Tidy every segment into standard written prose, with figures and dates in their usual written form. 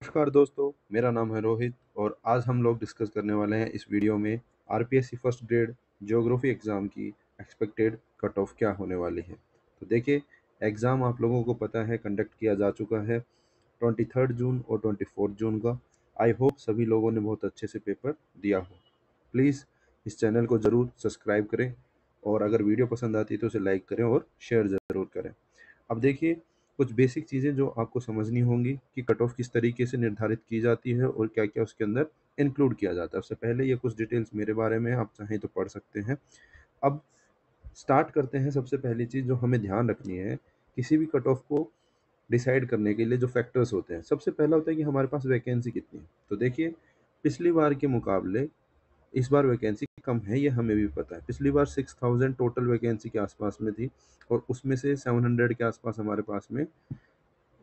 नमस्कार दोस्तों, मेरा नाम है रोहित और आज हम लोग डिस्कस करने वाले हैं इस वीडियो में RPSC first grade geography exam की एक्सपेक्टेड कट ऑफ क्या होने वाली है। तो देखिए, एग्ज़ाम आप लोगों को पता है कंडक्ट किया जा चुका है 23 जून और 24 जून का। आई होप सभी लोगों ने बहुत अच्छे से पेपर दिया हो। प्लीज़ इस चैनल को ज़रूर सब्सक्राइब करें और अगर वीडियो पसंद आती है तो उसे लाइक करें और शेयर ज़रूर करें। अब देखिए, कुछ बेसिक चीज़ें जो आपको समझनी होंगी कि कट ऑफ किस तरीके से निर्धारित की जाती है और क्या-क्या उसके अंदर इंक्लूड किया जाता है। उससे पहले ये कुछ डिटेल्स मेरे बारे में आप चाहें तो पढ़ सकते हैं। अब स्टार्ट करते हैं। सबसे पहली चीज़ जो हमें ध्यान रखनी है, किसी भी कट ऑफ को डिसाइड करने के लिए जो फैक्टर्स होते हैं, सबसे पहला होता है कि हमारे पास वैकेंसी कितनी है। तो देखिए, पिछली बार के मुकाबले इस बार वैकेंसी कम है, ये हमें भी पता है। पिछली बार 6000 टोटल वैकेंसी के आसपास में थी और उसमें से 700 के आसपास हमारे पास में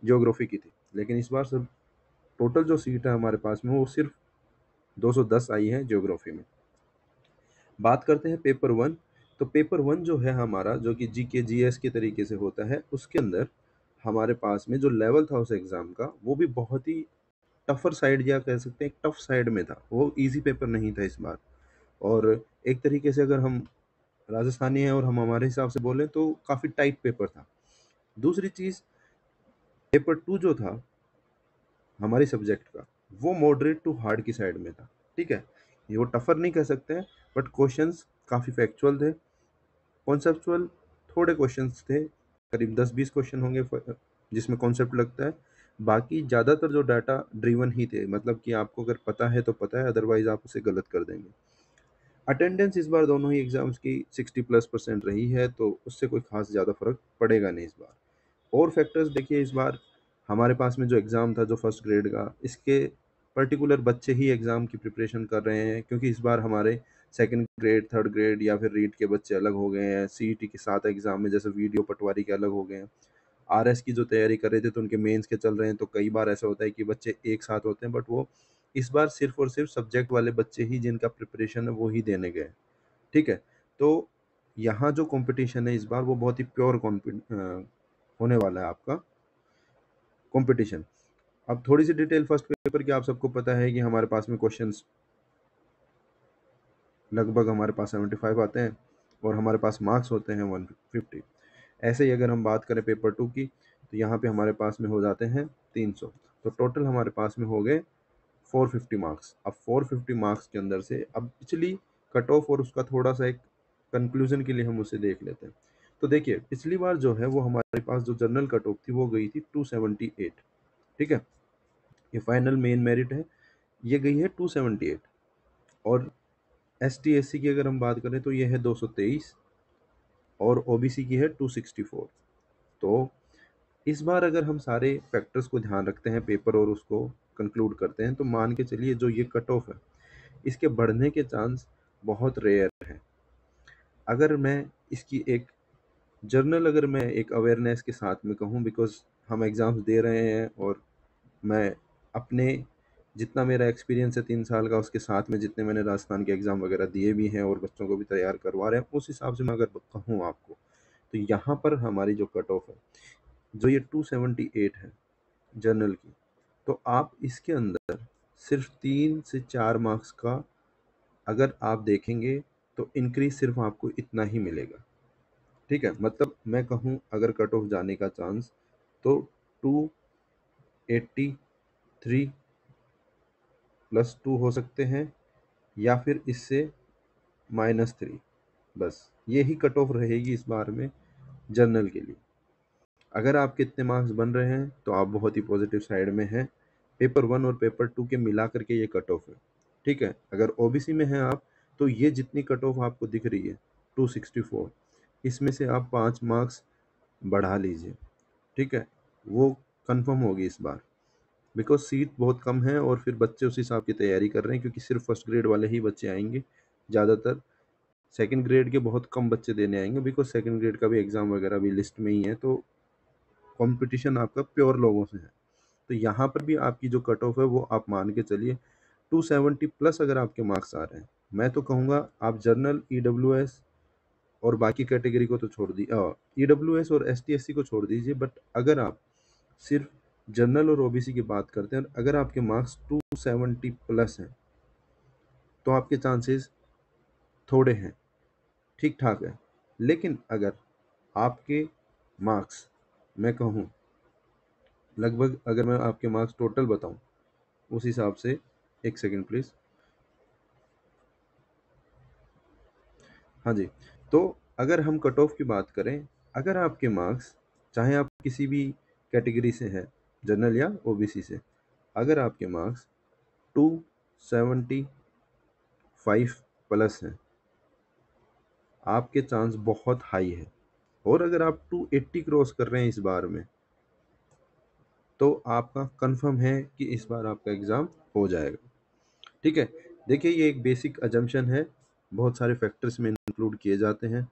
ज्योग्राफी की थी। लेकिन इस बार सब टोटल जो सीट है हमारे पास में वो सिर्फ 210 आई है ज्योग्राफी में। बात करते हैं पेपर वन। तो पेपर वन जो है हमारा, जो कि जीके जीएस के तरीके से होता है, उसके अंदर हमारे पास में जो लेवल था उस एग्ज़ाम का, वो भी बहुत ही टफर साइड या कह सकते हैं टफ साइड में था। वो इजी पेपर नहीं था इस बार। और एक तरीके से अगर हम राजस्थानी हैं और हम हमारे हिसाब से बोलें तो काफ़ी टाइट पेपर था। दूसरी चीज़, पेपर टू जो था हमारी सब्जेक्ट का, वो मॉडरेट टू हार्ड की साइड में था। ठीक है, ये वो टफर नहीं कह सकते हैं, बट क्वेश्चंस काफ़ी फैक्चुअल थे। कॉन्सेप्चुअल थोड़े क्वेश्चंस थे, करीब 10-20 क्वेश्चन होंगे जिसमें कॉन्सेप्ट लगता है। बाकी ज़्यादातर जो डाटा ड्रिवन ही थे, मतलब कि आपको अगर पता है तो पता है, अदरवाइज आप उसे गलत कर देंगे। अटेंडेंस इस बार दोनों ही एग्जाम्स की 60+% रही है, तो उससे कोई खास ज़्यादा फर्क पड़ेगा नहीं इस बार। और फैक्टर्स देखिए, इस बार हमारे पास में जो एग्ज़ाम था जो फर्स्ट ग्रेड का, इसके पर्टिकुलर बच्चे ही एग्ज़ाम की प्रिपरेशन कर रहे हैं, क्योंकि इस बार हमारे सेकंड ग्रेड, थर्ड ग्रेड या फिर रीट के बच्चे अलग हो गए हैं। सीईटी के साथ एग्ज़ाम में जैसे वीडियो पटवारी के अलग हो गए हैं। आरएस की जो तैयारी कर रहे थे तो उनके मेंस के चल रहे हैं, तो कई बार ऐसा होता है कि बच्चे एक साथ होते हैं, बट वो इस बार सिर्फ और सिर्फ सब्जेक्ट वाले बच्चे ही जिनका प्रिपरेशन है वो ही देने गए। ठीक है, तो यहाँ जो कंपटीशन है इस बार वो बहुत ही प्योर होने वाला है आपका कंपटीशन। अब थोड़ी सी डिटेल फर्स्ट पेपर की, आप सबको पता है कि हमारे पास में क्वेश्चंस लगभग हमारे पास 75 आते हैं और हमारे पास मार्क्स होते हैं 150। ऐसे ही अगर हम बात करें पेपर टू की, तो यहाँ पे हमारे पास में हो जाते हैं 300। तो टोटल हमारे पास में हो गए 450 मार्क्स। अब 450 मार्क्स के अंदर से अब पिछली कट ऑफ और उसका थोड़ा सा एक कंक्लूजन के लिए हम उसे देख लेते हैं। तो देखिए, पिछली बार जो है वो हमारे पास जो जनरल कट ऑफ थी वो गई थी 278। ठीक है, ये फाइनल मेन मेरिट है, ये गई है 278। और एस टी एस सी की अगर हम बात करें तो ये है 223 और ओबीसी की है 264। तो इस बार अगर हम सारे फैक्टर्स को ध्यान रखते हैं पेपर और उसको कंक्लूड करते हैं, तो मान के चलिए जो ये कट ऑफ है इसके बढ़ने के चांस बहुत रेयर है। अगर मैं इसकी एक जर्नल, अगर मैं एक अवेयरनेस के साथ में कहूँ, बिकॉज हम एग्ज़ाम्स दे रहे हैं और मैं अपने जितना मेरा एक्सपीरियंस है 3 साल का, उसके साथ में जितने मैंने राजस्थान के एग्ज़ाम वगैरह दिए भी हैं और बच्चों को भी तैयार करवा रहे हैं, उस हिसाब से मैं अगर कहूँ आपको, तो यहाँ पर हमारी जो कट ऑफ है, जो ये 278 है जर्नल की, तो आप इसके अंदर सिर्फ 3 से 4 मार्क्स का अगर आप देखेंगे तो इंक्रीज सिर्फ आपको इतना ही मिलेगा। ठीक है, मतलब मैं कहूँ अगर कट ऑफ जाने का चांस, तो 283 प्लस 2 हो सकते हैं या फिर इससे -3। बस यही कट ऑफ रहेगी इस बार में जर्नल के लिए। अगर आपके इतने मार्क्स बन रहे हैं तो आप बहुत ही पॉजिटिव साइड में हैं। पेपर वन और पेपर टू के मिला करके ये कट ऑफ है। ठीक है, अगर ओबीसी में हैं आप, तो ये जितनी कट ऑफ आपको दिख रही है 264, इसमें से आप 5 मार्क्स बढ़ा लीजिए। ठीक है, वो कंफर्म होगी इस बार, बिकॉज सीट बहुत कम है और फिर बच्चे उस हिसाब की तैयारी कर रहे हैं, क्योंकि सिर्फ फर्स्ट ग्रेड वाले ही बच्चे आएंगे। ज़्यादातर सेकंड ग्रेड के बहुत कम बच्चे देने आएंगे, बिकॉज सेकंड ग्रेड का भी एग्ज़ाम वगैरह भी लिस्ट में ही है, तो कंपटीशन आपका प्योर लोगों से है। तो यहाँ पर भी आपकी जो कट ऑफ है वो आप मान के चलिए 270 प्लस अगर आपके मार्क्स आ रहे हैं। मैं तो कहूँगा आप जर्नल, ईडब्ल्यूएस और बाकी कैटेगरी को तो छोड़ दी, ईडब्ल्यूएस और एसटीएससी को छोड़ दीजिए, बट अगर आप सिर्फ जनरल और ओबीसी की बात करते हैं, अगर आपके मार्क्स 270 प्लस हैं तो आपके चांसेस थोड़े हैं, ठीक ठाक है। लेकिन अगर आपके मार्क्स, मैं कहूँ लगभग, अगर मैं आपके मार्क्स टोटल बताऊं उस हिसाब से, एक सेकंड प्लीज। हाँ जी, तो अगर हम कट ऑफ की बात करें, अगर आपके मार्क्स, चाहे आप किसी भी कैटेगरी से हैं, जनरल या ओबीसी से, अगर आपके मार्क्स 275 प्लस हैं, आपके चांस बहुत हाई है। और अगर आप 280 क्रॉस कर रहे हैं इस बार में, तो आपका कंफर्म है कि इस बार आपका एग्ज़ाम हो जाएगा। ठीक है, देखिए ये एक बेसिक अजम्पशन है, बहुत सारे फैक्टर्स में इंक्लूड किए जाते हैं।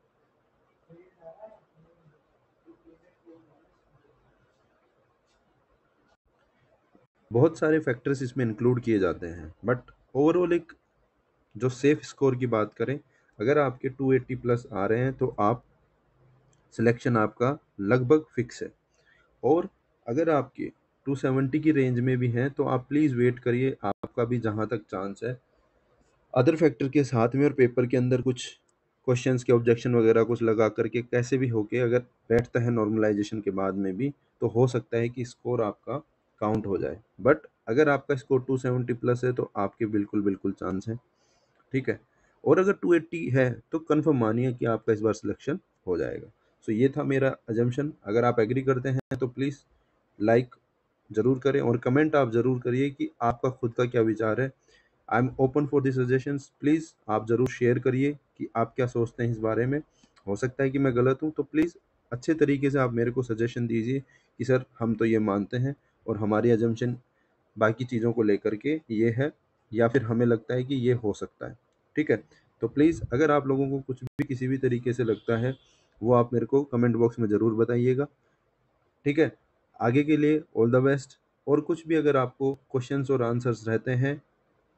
बहुत सारे फैक्टर्स इसमें इंक्लूड किए जाते हैं, बट ओवरऑल एक जो सेफ स्कोर की बात करें, अगर आपके 280 प्लस आ रहे हैं तो आप सिलेक्शन आपका लगभग फिक्स है। और अगर आपके 270 की रेंज में भी हैं तो आप प्लीज़ वेट करिए, आपका भी जहाँ तक चांस है अदर फैक्टर के साथ में, और पेपर के अंदर कुछ क्वेश्चंस के ऑब्जेक्शन वगैरह कुछ लगा करके कैसे भी होके अगर बैठता है नॉर्मलाइजेशन के बाद में भी, तो हो सकता है कि स्कोर आपका काउंट हो जाए। बट अगर आपका स्कोर 270 प्लस है तो आपके बिल्कुल बिल्कुल चांस है। ठीक है, और अगर 280 है तो कंफर्म मानिए कि आपका इस बार सिलेक्शन हो जाएगा। सो ये था मेरा अजम्पशन। अगर आप एग्री करते हैं तो प्लीज़ लाइक ज़रूर करें और कमेंट आप ज़रूर करिए कि आपका खुद का क्या विचार है। I am open for the suggestions, please आप ज़रूर शेयर करिए कि आप क्या सोचते हैं इस बारे में। हो सकता है कि मैं गलत हूँ, तो प्लीज़ अच्छे तरीके से आप मेरे को सजेशन दीजिए कि सर हम तो ये मानते हैं और हमारी अजम्पशन बाकी चीज़ों को लेकर के ये है, या फिर हमें लगता है कि ये हो सकता है। ठीक है, तो प्लीज़ अगर आप लोगों को कुछ भी किसी भी तरीके से लगता है, वो आप मेरे को कमेंट बॉक्स में ज़रूर बताइएगा। ठीक है, आगे के लिए ऑल द बेस्ट। और कुछ भी अगर आपको क्वेश्चंस और आंसर्स रहते हैं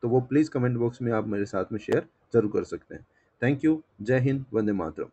तो वो प्लीज़ कमेंट बॉक्स में आप मेरे साथ में शेयर ज़रूर कर सकते हैं। Thank you. जय हिंद, वंदे मातरम।